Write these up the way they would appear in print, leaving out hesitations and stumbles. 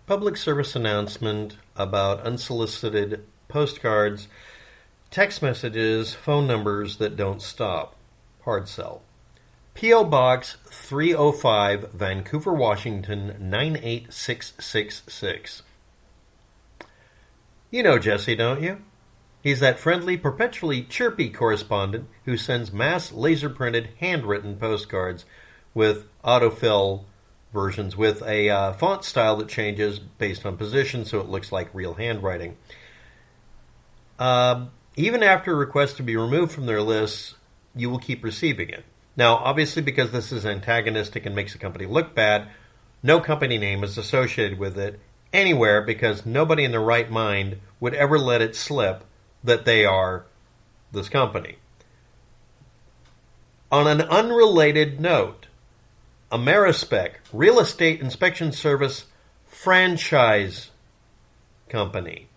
Public service announcement about unsolicited postcards, text messages, phone numbers that don't stop. Hard sell. P.O. Box 305, Vancouver, Washington 98666. You know Jesse, don't you? He's that friendly, perpetually chirpy correspondent who sends mass laser-printed, handwritten postcards with autofill versions with a font style that changes based on position so it looks like real handwriting. Even after a request to be removed from their lists, you will keep receiving it. Now, obviously, because this is antagonistic and makes the company look bad, no company name is associated with it anywhere because nobody in their right mind would ever let it slip that they are this company. On an unrelated note, AmeriSpec, Real Estate Inspection Service franchise company.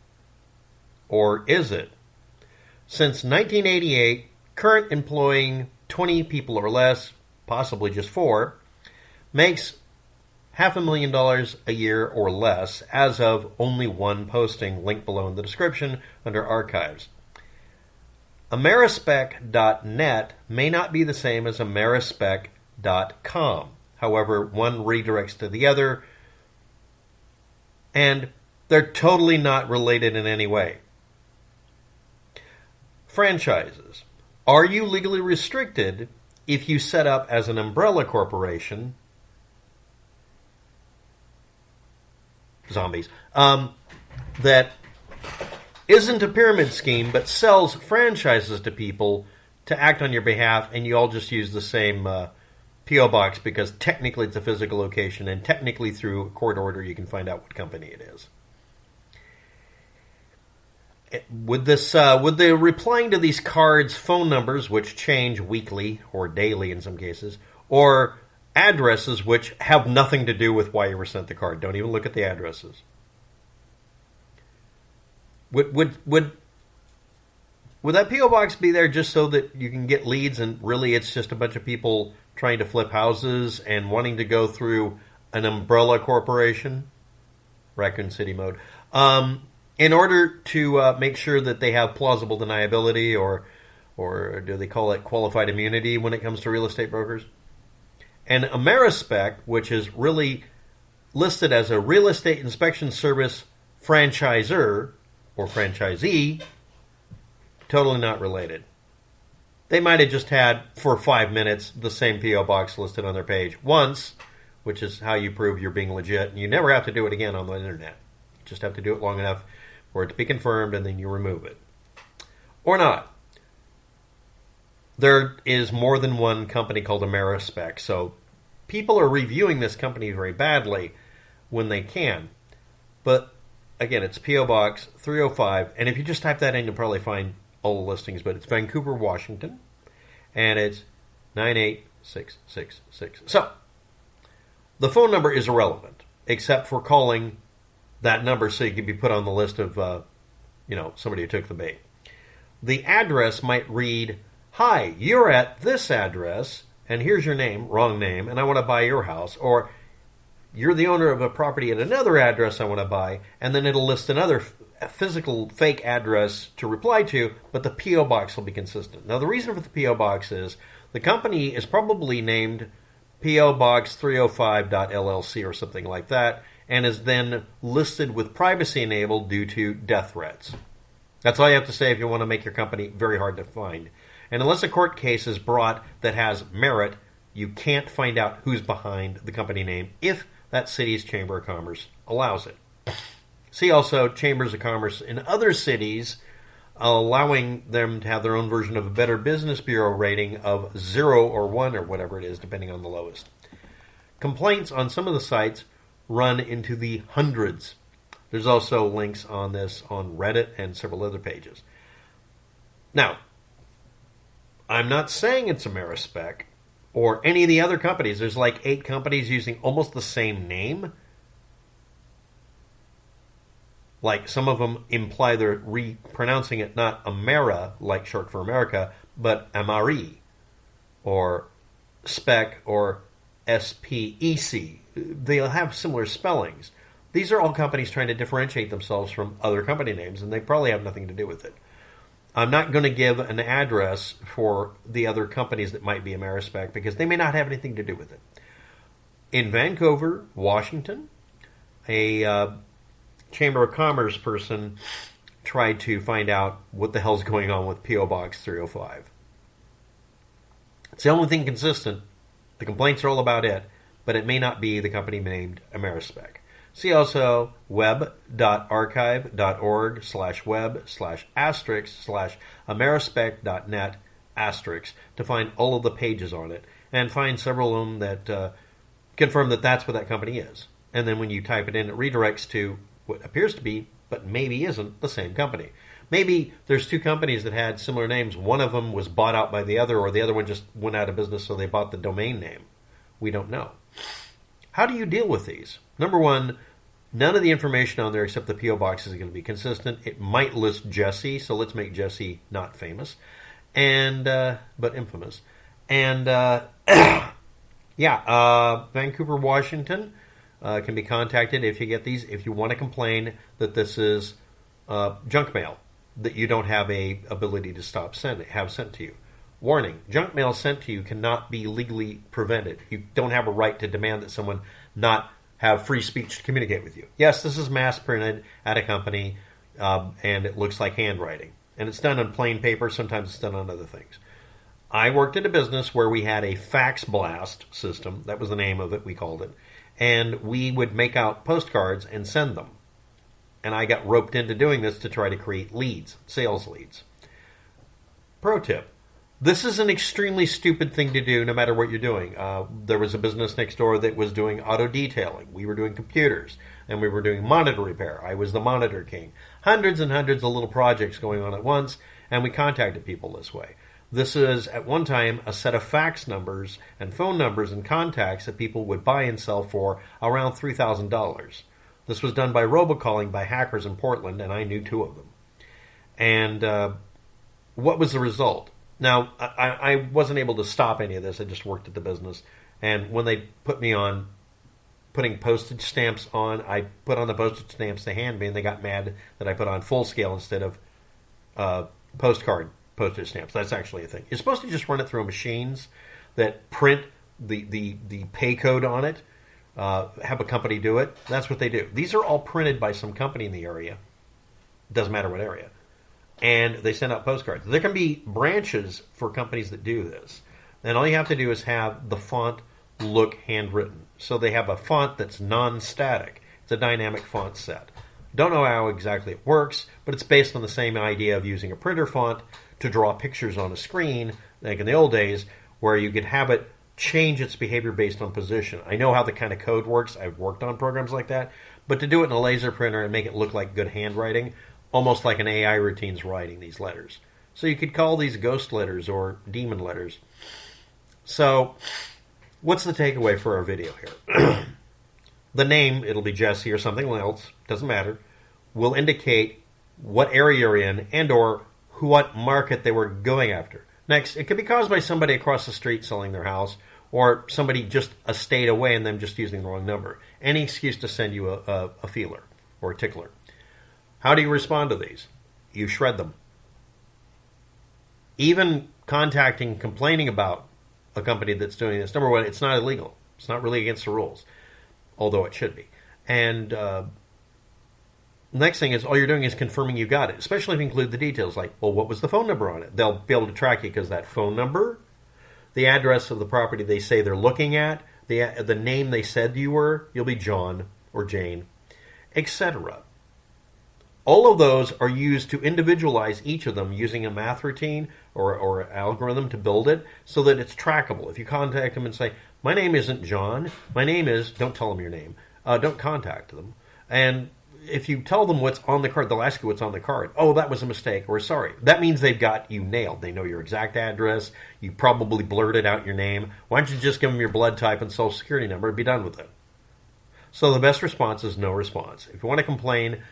Or is it? Since 1988, current employing 20 people or less, possibly just 4, makes $500,000 a year or less as of only one posting, link below in the description under archives. AmeriSpec.net may not be the same as AmeriSpec.com. However, one redirects to the other, and they're totally not related in any way. Franchises. Are you legally restricted if you set up as an umbrella corporation? Zombies. That isn't a pyramid scheme, but sells franchises to people to act on your behalf, and you all just use the same P.O. box because technically it's a physical location, and technically through a court order you can find out what company it is. Would the replying to these cards phone numbers, which change weekly or daily in some cases, or addresses which have nothing to do with why you were sent the card? Don't even look at the addresses. Would that P.O. box be there just so that you can get leads and really it's just a bunch of people trying to flip houses and wanting to go through an umbrella corporation? Raccoon City mode. In order to make sure that they have plausible deniability or do they call it qualified immunity when it comes to real estate brokers? And AmeriSpec, which is really listed as a real estate inspection service franchisor or franchisee, totally not related. They might have just had, for 5 minutes, the same P.O. box listed on their page once, which is how you prove you're being legit, and you never have to do it again on the internet. You just have to do it long enough for it to be confirmed, and then you remove it. Or not. There is more than one company called AmeriSpec, so people are reviewing this company very badly when they can. But, again, it's P.O. Box 305, and if you just type that in, you'll probably find all the listings, but it's Vancouver, Washington, and it's 98666. So, the phone number is irrelevant, except for calling that number so you can be put on the list of, somebody who took the bait. The address might read, "Hi, you're at this address, and here's your name," wrong name, "and I want to buy your house," or "You're the owner of a property at another address I want to buy," and then it'll list another physical fake address to reply to, but the P.O. box will be consistent. Now, the reason for the P.O. box is the company is probably named P.O. Box 305.LLC or something like that, and is then listed with privacy enabled due to death threats. That's all you have to say if you want to make your company very hard to find. And unless a court case is brought that has merit, you can't find out who's behind the company name if that city's Chamber of Commerce allows it. See also Chambers of Commerce in other cities allowing them to have their own version of a Better Business Bureau rating of 0 or 1 or whatever it is, depending on the lowest. Complaints on some of the sites run into the hundreds. There's also links on this on Reddit and several other pages. Now, I'm not saying it's AmeriSpec or any of the other companies. There's like 8 companies using almost the same name. Like some of them imply they're repronouncing it not Amera, like short for America, but Amari or Spec or SPEC. They'll have similar spellings. These are all companies trying to differentiate themselves from other company names, and they probably have nothing to do with it. I'm not going to give an address for the other companies that might be AmeriSpec because they may not have anything to do with it. In Vancouver, Washington, a Chamber of Commerce person tried to find out what the hell's going on with P.O. Box 305. It's the only thing consistent. The complaints are all about it, but it may not be the company named AmeriSpec. See also web.archive.org/web/asterisk/amerispec.net asterisk to find all of the pages on it and find several of them that confirm that that's what that company is. And then when you type it in, it redirects to what appears to be, but maybe isn't, the same company. Maybe there's two companies that had similar names. One of them was bought out by the other, or the other one just went out of business, so they bought the domain name. We don't know. How do you deal with these? Number one, none of the information on there except the P.O. box is going to be consistent. It might list Jesse, so let's make Jesse not famous, and but infamous. And Vancouver, Washington can be contacted if you get these. If you want to complain that this is junk mail that you don't have a ability to have sent to you. Warning, junk mail sent to you cannot be legally prevented. You don't have a right to demand that someone not have free speech to communicate with you. Yes, this is mass printed at a company, and it looks like handwriting. And it's done on plain paper. Sometimes it's done on other things. I worked at a business where we had a fax blast system. That was the name of it, we called it. And we would make out postcards and send them. And I got roped into doing this to try to create leads, sales leads. Pro tip. This is an extremely stupid thing to do no matter what you're doing. There was a business next door that was doing auto detailing. We were doing computers, and we were doing monitor repair. I was the monitor king. Hundreds and hundreds of little projects going on at once, and we contacted people this way. This is, at one time, a set of fax numbers and phone numbers and contacts that people would buy and sell for around $3,000. This was done by robocalling by hackers in Portland, and I knew two of them. And what was the result? Now, I wasn't able to stop any of this. I just worked at the business. And when they put me on putting postage stamps on, I put on the postage stamps they hand me, and they got mad that I put on full scale instead of postcard postage stamps. That's actually a thing. You're supposed to just run it through machines that print the pay code on it, have a company do it. That's what they do. These are all printed by some company in the area. Doesn't matter what area. And they send out postcards. There can be branches for companies that do this. And all you have to do is have the font look handwritten. So they have a font that's non-static. It's a dynamic font set. Don't know how exactly it works, but it's based on the same idea of using a printer font to draw pictures on a screen, like in the old days, where you could have it change its behavior based on position. I know how the kind of code works. I've worked on programs like that. But to do it in a laser printer and make it look like good handwriting, almost like an AI routine's writing these letters. So you could call these ghost letters or demon letters. So what's the takeaway for our video here? The name, it'll be Jesse or something else, doesn't matter, will indicate what area you're in and or what market they were going after. Next, it could be caused by somebody across the street selling their house or somebody just a state away and them just using the wrong number. Any excuse to send you a feeler or a tickler. How do you respond to these? You shred them. Even complaining about a company that's doing this, number one, it's not illegal. It's not really against the rules, although it should be. And next thing is all you're doing is confirming you got it, especially if you include the details like, well, what was the phone number on it? They'll be able to track you because that phone number, the address of the property they say they're looking at, the name they said you were, you'll be John or Jane, etc. All of those are used to individualize each of them using a math routine or algorithm to build it so that it's trackable. If you contact them and say, my name isn't John, my name is, don't tell them your name, don't contact them. And if you tell them what's on the card, they'll ask you what's on the card. Oh, that was a mistake, or sorry. That means they've got you nailed. They know your exact address. You probably blurted out your name. Why don't you just give them your blood type and social security number and be done with it? So the best response is no response. If you want to complain,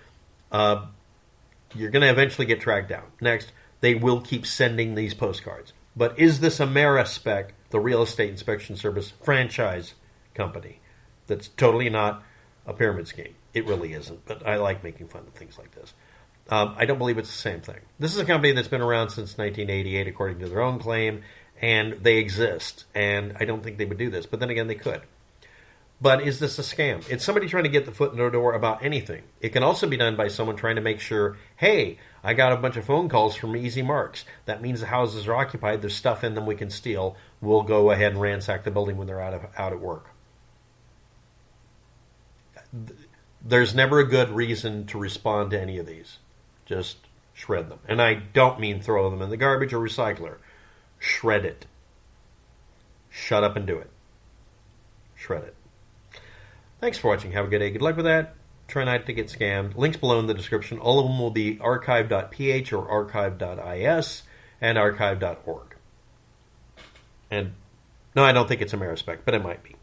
you're going to eventually get tracked down. Next, they will keep sending these postcards. But is this AmeriSpec, the real estate inspection service franchise company? That's totally not a pyramid scheme. It really isn't, but I like making fun of things like this. I don't believe it's the same thing. This is a company that's been around since 1988, according to their own claim, and they exist, and I don't think they would do this, but then again, they could. But is this a scam? It's somebody trying to get the foot in the door about anything. It can also be done by someone trying to make sure, hey, I got a bunch of phone calls from Easy Marks. That means the houses are occupied. There's stuff in them we can steal. We'll go ahead and ransack the building when they're out at work. There's never a good reason to respond to any of these. Just shred them. And I don't mean throw them in the garbage or recycler. Shred it. Shut up and do it. Shred it. Thanks for watching. Have a good day. Good luck with that. Try not to get scammed. Links below in the description. All of them will be archive.ph or archive.is and archive.org. And no, I don't think it's AmeriSpec, but it might be.